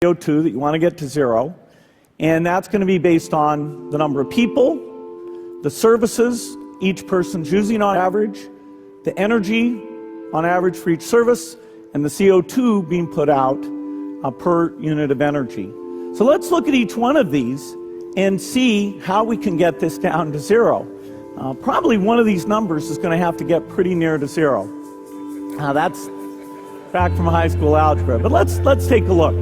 CO2 that you want to get to zero, and that's going to be based on the number of people, the services each person's using on average, the energy on average for each service, and the CO2 being put out per unit of energy. So let's look at each one of these and see how we can get this down to zero. Probably one of these numbers is going to have to get pretty near to zero. That's back from high school algebra, but let's take a look.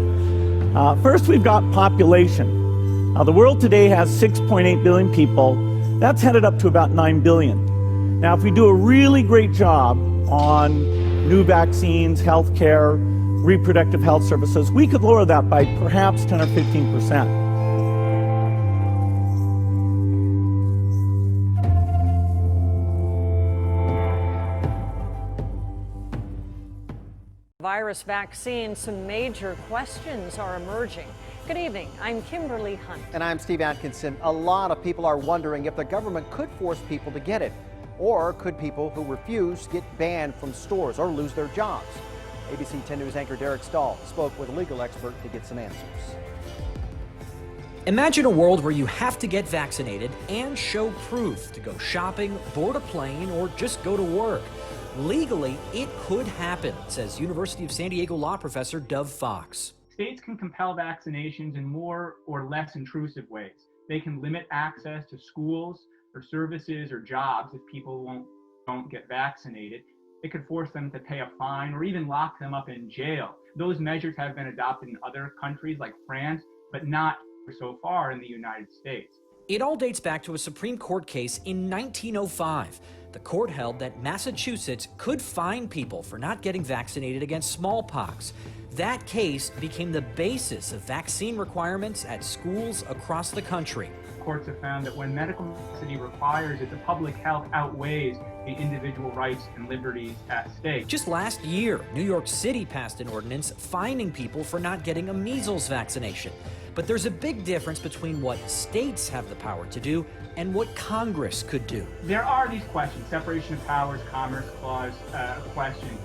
First, we've got population. The world today has 6.8 billion people. That's headed up to about 9 billion. Now, if we do a really great job on new vaccines, healthcare, reproductive health services, we could lower that by perhaps 10 or 15%. Virus vaccine, some major questions are emerging. Good evening, I'm Kimberly Hunt. And I'm Steve Atkinson. A lot of people are wondering if the government could force people to get it, or could people who refuse get banned from stores or lose their jobs? ABC 10 News anchor Derek Stahl spoke with a legal expert to get some answers. Imagine a world where you have to get vaccinated and show proof to go shopping, board a plane, or just go to work. Legally, it could happen, says University of San Diego law professor Dov Fox. States can compel vaccinations in more or less intrusive ways. They can limit access to schools or services or jobs if people don't get vaccinated. It could force them to pay a fine or even lock them up in jail. Those measures have been adopted in other countries like France, but not so far in the United States. It all dates back to a Supreme Court case in 1905. The court held that Massachusetts could fine people for not getting vaccinated against smallpox. That case became the basis of vaccine requirements at schools across the country. Courts have found that when medical necessity requires it, the public health outweighs the individual rights and liberties at stake. Just last year, New York City passed an ordinance fining people for not getting a measles vaccination. But there's a big difference between what states have the power to do and what Congress could do. There are these questions, separation of powers, Commerce Clause question.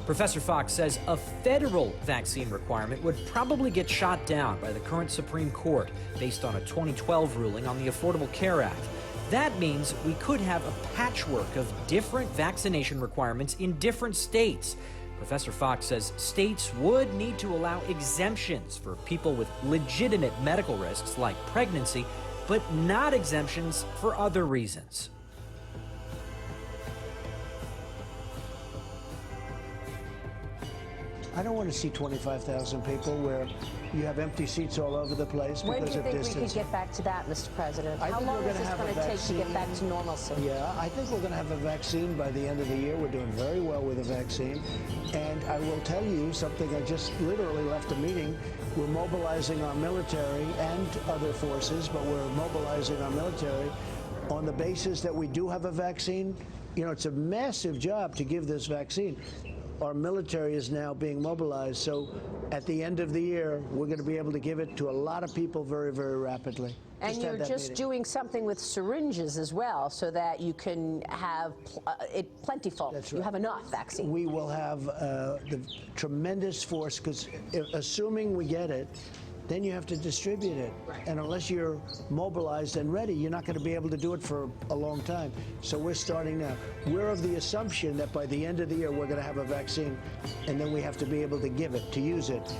Professor Fox says a federal vaccine requirement would probably get shot down by the current Supreme Court based on a 2012 ruling on the Affordable Care Act. That means we could have a patchwork of different vaccination requirements in different states. Professor Fox says states would need to allow exemptions for people with legitimate medical risks like pregnancy, but not exemptions for other reasons. I don't want to see 25,000 people where you have empty seats all over the place when because of distance. When do you think we could get back to that, Mr. President? How long is this going to take to get back to normalcy? Yeah, I think we're going to have a vaccine by the end of the year. We're doing very well with a vaccine. And I will tell you something. I just literally left a meeting. We're mobilizing our military and other forces, but we're mobilizing our military on the basis that we do have a vaccine. You know, it's a massive job to give this vaccine. Our military is now being mobilized, so at the end of the year, we're going to be able to give it to a lot of people very, very rapidly. And you're just doing something with syringes as well, so that you can have it plentiful. That's right. You have enough vaccine. We will have the tremendous force, because assuming we get it, then you have to distribute it. Right. And unless you're mobilized and ready, you're not going to be able to do it for a long time. So we're starting now. We're of the assumption that by the end of the year, we're going to have a vaccine, and then we have to be able to give it, to use it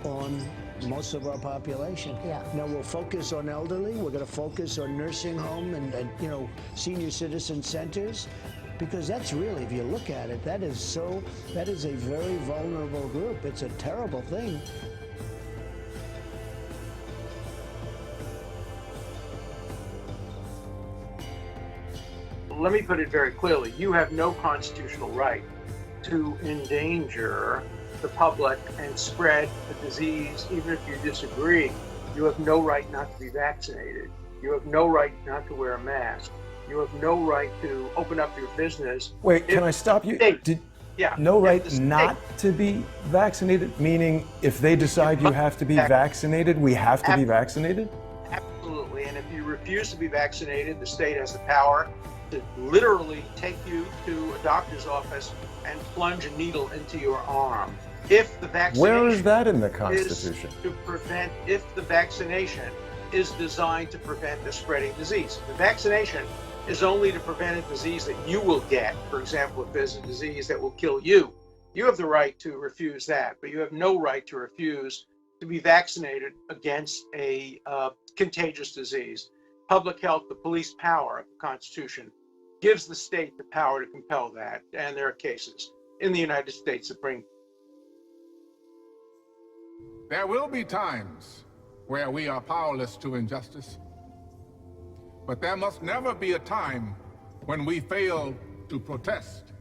on most of our population. Yeah. Now we'll focus on elderly. We're going to focus on nursing home and senior citizen centers. Because that's really, if you look at it, that is a very vulnerable group. It's a terrible thing. Let me put it very clearly. You have no constitutional right to endanger the public and spread the disease, even if you disagree. You have no right not to be vaccinated. You have no right not to wear a mask. You have no right to open up your business. Wait, can I stop you? No right not to be vaccinated? Meaning if they decide you have to be vaccinated, we have to be vaccinated? Absolutely. And if you refuse to be vaccinated, the state has the power to literally take you to a doctor's office and plunge a needle into your arm. If the vaccination Where is that in the Constitution? If the vaccination is designed to prevent the spreading disease. The vaccination is only to prevent a disease that you will get. For example, if there's a disease that will kill you, you have the right to refuse that, but you have no right to refuse to be vaccinated against a contagious disease. Public health, the police power of the Constitution, gives the state the power to compel that, and there are cases in the United States Supreme. There will be times where we are powerless to injustice, but there must never be a time when we fail to protest.